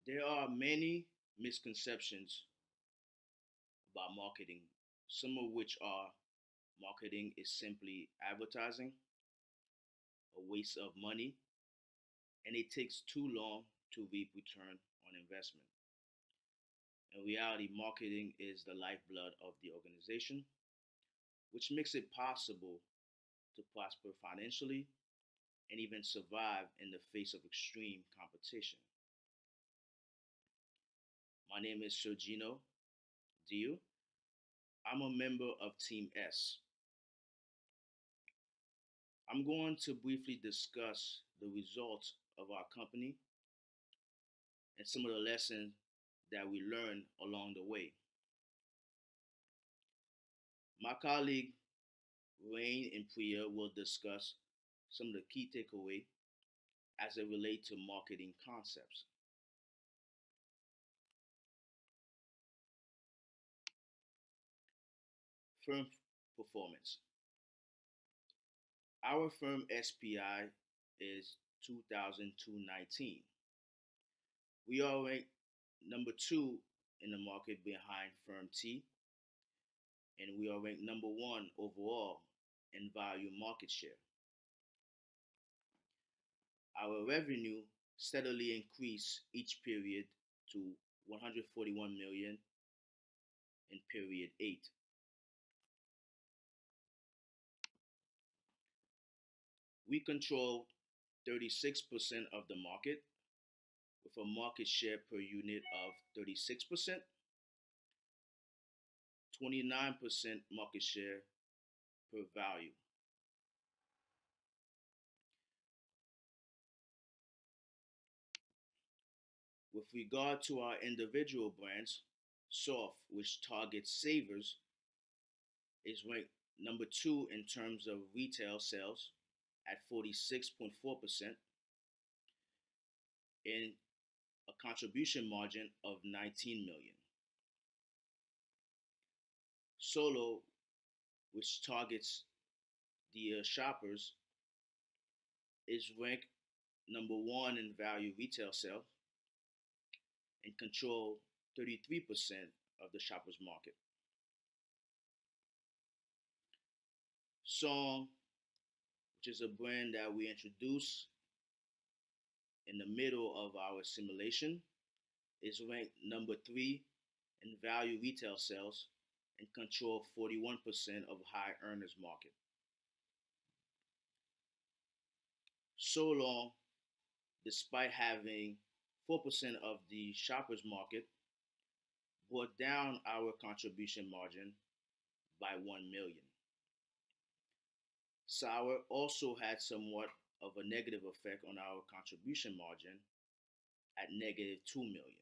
There are many misconceptions about marketing, some of which are marketing is simply advertising, a waste of money, and it takes too long to reap return on investment. In reality, marketing is the lifeblood of the organization, which makes it possible to prosper financially and even survive in the face of extreme competition. My name is Sergino Dio. I'm a member of Team S. I'm going to briefly discuss the results of our company and some of the lessons that we learned along the way. My colleague Rain and Priya will discuss some of the key takeaway as it relates to marketing concepts. Firm performance. Our firm SPI is 2019. We are ranked number two in the market behind Firm T, and we are ranked number one overall in value market share. Our revenue steadily increased each period to 141 million in period 8. We control 36% of the market with a market share per unit of 36%, 29% market share per value. With regard to our individual brands, Soft, which targets savers, is ranked number two in terms of retail sales at 46.4% and a contribution margin of 19 million. Solo, which targets the shoppers, is ranked number one in value retail sales and control 33% of the shoppers market. Song, which is a brand that we introduced in the middle of our simulation, is ranked number three in value retail sales and control 41% of high earners market. So long, despite having 4% of the shoppers market, brought down our contribution margin by 1 million. Sour also had somewhat of a negative effect on our contribution margin at negative 2 million.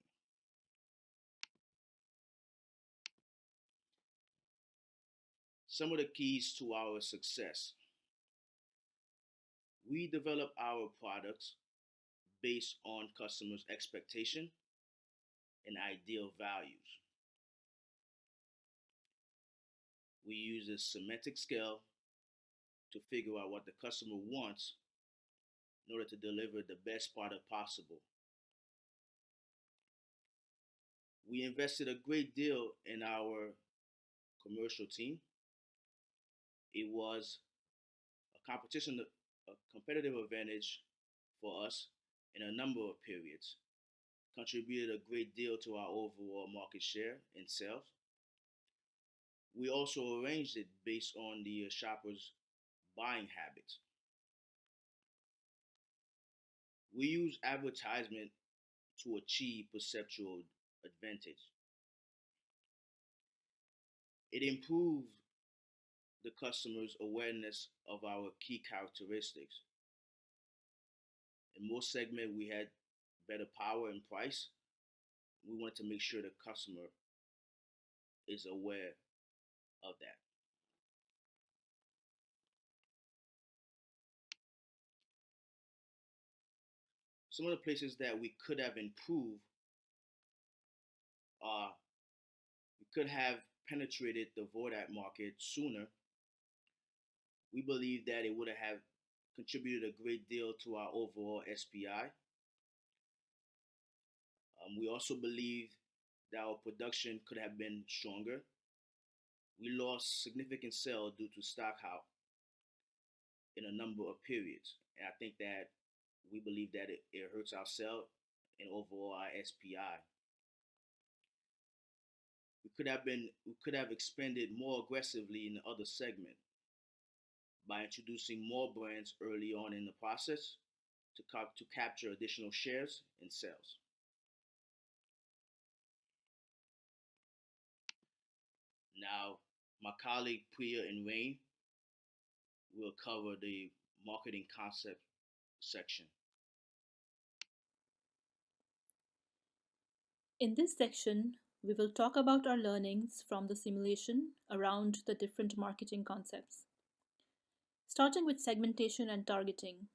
Some of the keys to our success. We develop our products based on customers' expectation and ideal values. We use a semantic scale to figure out what the customer wants in order to deliver the best product possible. We invested a great deal in our commercial team. It was a competitive advantage for us in a number of periods, contributed a great deal to our overall market share in sales. We also arranged it based on the shoppers' buying habits. We use advertisement to achieve perceptual advantage. It improved the customer's awareness of our key characteristics. In most segments, we had better power and price. We wanted to make sure the customer is aware of that. Some of the places that we could have improved are we could have penetrated the Vordat market sooner. We believe that it would have contributed a great deal to our overall SPI. We also believe that our production could have been stronger. We lost significant sales due to stock out in a number of periods, and I think that we believe that it hurts our sale and overall our SPI. We could have expanded more aggressively in the other segment by introducing more brands early on in the process to capture additional shares and sales. Now, my colleague Priya and Rain will cover the marketing concept section. In this section, we will talk about our learnings from the simulation around the different marketing concepts. Starting with segmentation and targeting,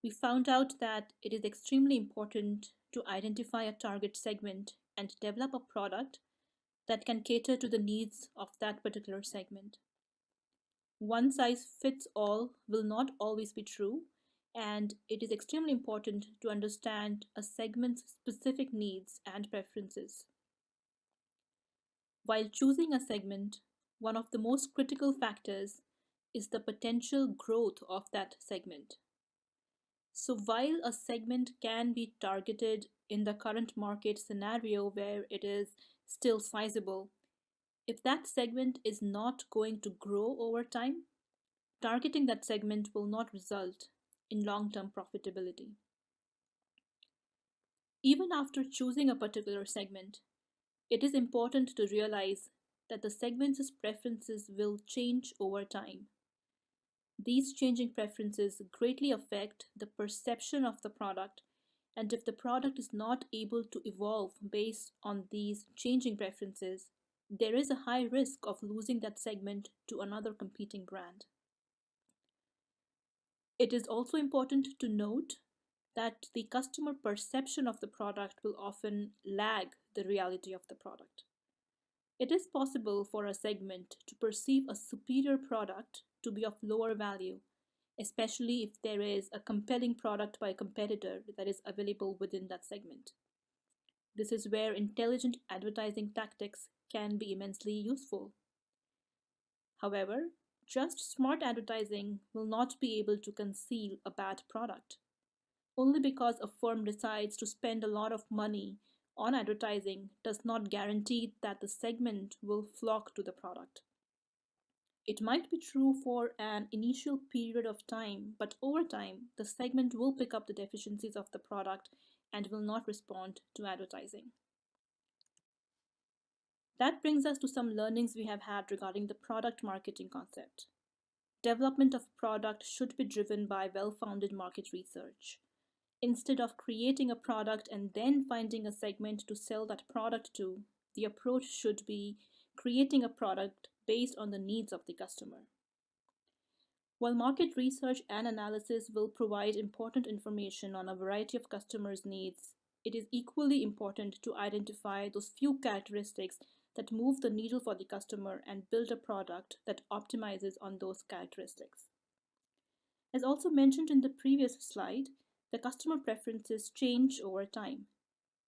we found out that it is extremely important to identify a target segment and develop a product that can cater to the needs of that particular segment. One size fits all will not always be true, and it is extremely important to understand a segment's specific needs and preferences. While choosing a segment, one of the most critical factors is the potential growth of that segment. So, while a segment can be targeted in the current market scenario where it is still sizable, if that segment is not going to grow over time, targeting that segment will not result in long term profitability. Even after choosing a particular segment, it is important to realize that the segment's preferences will change over time. These changing preferences greatly affect the perception of the product, and if the product is not able to evolve based on these changing preferences, there is a high risk of losing that segment to another competing brand. It is also important to note that the customer perception of the product will often lag the reality of the product. It is possible for a segment to perceive a superior product to be of lower value, especially if there is a compelling product by a competitor that is available within that segment. This is where intelligent advertising tactics can be immensely useful. However, just smart advertising will not be able to conceal a bad product. Only because a firm decides to spend a lot of money on advertising does not guarantee that the segment will flock to the product. It might be true for an initial period of time, but over time, the segment will pick up the deficiencies of the product and will not respond to advertising. That brings us to some learnings we have had regarding the product marketing concept. Development of product should be driven by well-founded market research. Instead of creating a product and then finding a segment to sell that product to, the approach should be creating a product based on the needs of the customer. While market research and analysis will provide important information on a variety of customers' needs, it is equally important to identify those few characteristics that move the needle for the customer and build a product that optimizes on those characteristics. As also mentioned in the previous slide, the customer preferences change over time.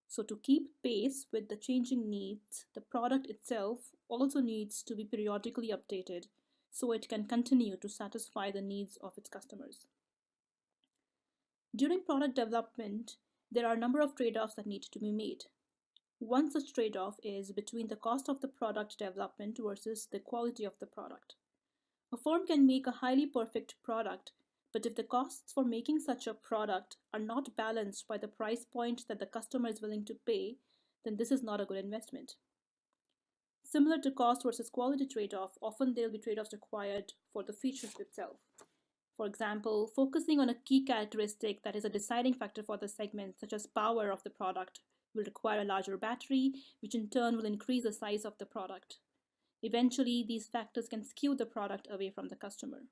So to keep pace with the changing needs, the product itself also needs to be periodically updated so it can continue to satisfy the needs of its customers. During product development, there are a number of trade-offs that need to be made. One such trade-off is between the cost of the product development versus the quality of the product. A firm can make a highly perfect product, but if the costs for making such a product are not balanced by the price point that the customer is willing to pay, then this is not a good investment. Similar to cost versus quality trade-off, often there will be trade-offs required for the features itself. For example, focusing on a key characteristic that is a deciding factor for the segment, such as power of the product, will require a larger battery, which in turn will increase the size of the product. Eventually, these factors can skew the product away from the customer.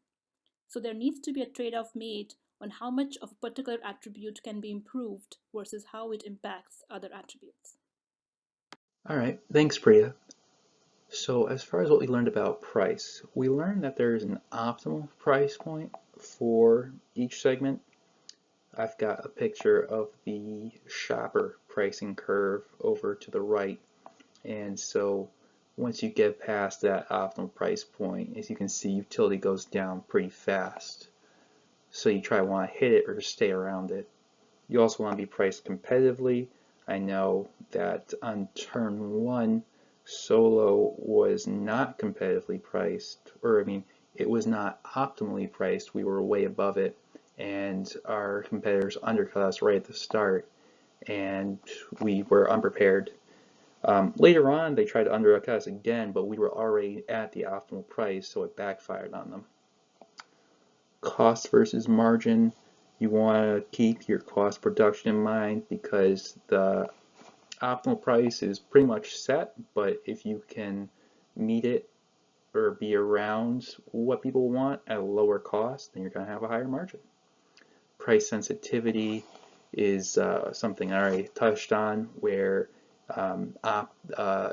So there needs to be a trade-off made on how much of a particular attribute can be improved versus how it impacts other attributes. All right, thanks, Priya. So as far as what we learned about price, we learned that there's an optimal price point for each segment. I've got a picture of the shopper pricing curve over to the right. And so once you get past that optimal price point, as you can see, utility goes down pretty fast. So you try to want to hit it or stay around it. You also want to be priced competitively. I know that on turn 1, Solo was not competitively priced, or I mean, it was not optimally priced. We were way above it, and our competitors undercut us right at the start, and we were unprepared. Later on, they tried to undercut us again, but we were already at the optimal price, so it backfired on them. Cost versus margin. You want to keep your cost production in mind because the optimal price is pretty much set, but if you can meet it or be around what people want at a lower cost, then you're going to have a higher margin. Price sensitivity is something I already touched on, where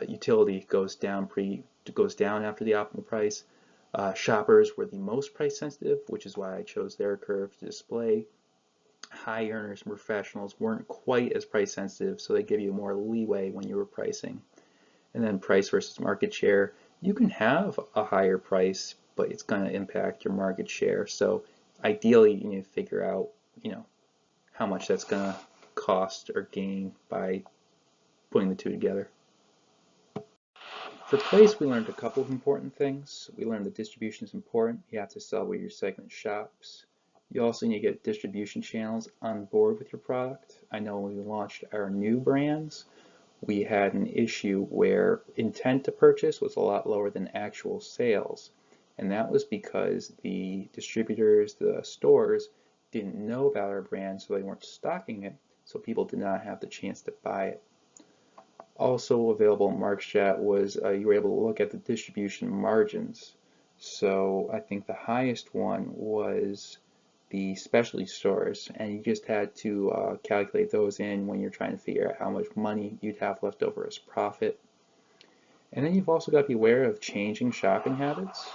utility goes down after the optimal price. Shoppers were the most price sensitive, which is why I chose their curve to display. High earners and professionals weren't quite as price sensitive, so they give you more leeway when you were pricing. And then price versus market share. You can have a higher price, but it's going to impact your market share. So ideally, you need to figure out, how much that's going to cost or gain by putting the two together. For price, we learned a couple of important things. We learned that distribution is important. You have to sell where your segment shops. You also need to get distribution channels on board with your product. I know when we launched our new brands, we had an issue where intent to purchase was a lot lower than actual sales. And that was because the distributors, the stores, didn't know about our brand, so they weren't stocking it, so people did not have the chance to buy it. Also available in MarketStrat was you were able to look at the distribution margins. So I think the highest one was the specialty stores, and you just had to calculate those in when you're trying to figure out how much money you'd have left over as profit. And then you've also got to be aware of changing shopping habits.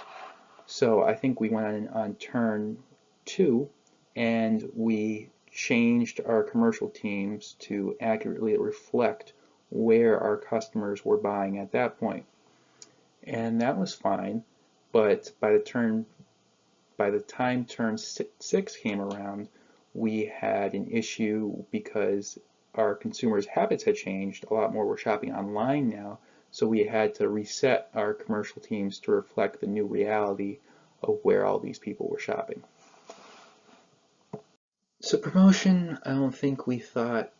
So I think we went on turn 2 and we changed our commercial teams to accurately reflect where our customers were buying at that point. And that was fine, but by the time turn 6 came around, we had an issue because our consumers' habits had changed. A lot more were shopping online now, so we had to reset our commercial teams to reflect the new reality of where all these people were shopping. So promotion, I don't think we thought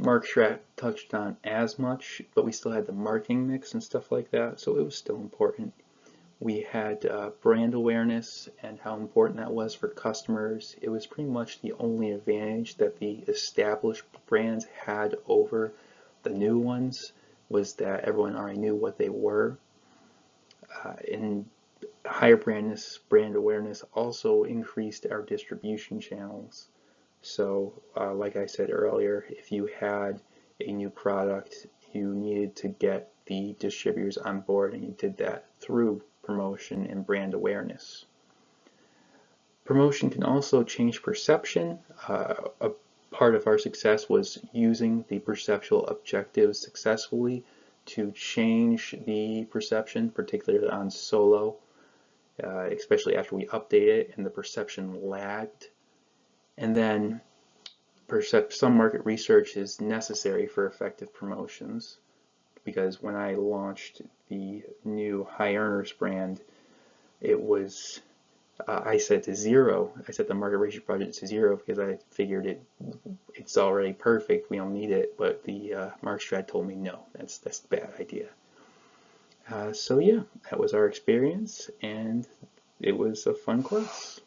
MarketStrat touched on as much, but we still had the marketing mix and stuff like that, so it was still important. We had brand awareness and how important that was for customers. It was pretty much the only advantage that the established brands had over the new ones, was that everyone already knew what they were. And higher brand awareness also increased our distribution channels. So like I said earlier, if you had a new product, you needed to get the distributors on board, and you did that through promotion and brand awareness. Promotion can also change perception. A part of our success was using the perceptual objectives successfully to change the perception, particularly on Solo, especially after we updated it and the perception lagged. And then some market research is necessary for effective promotions, because when I launched the new High Earners brand, it was, I set to 0. I set the market research budget to 0 because I figured it's already perfect, we don't need it, but the MarketStrat told me no, that's a bad idea. So yeah, that was our experience, and it was a fun class.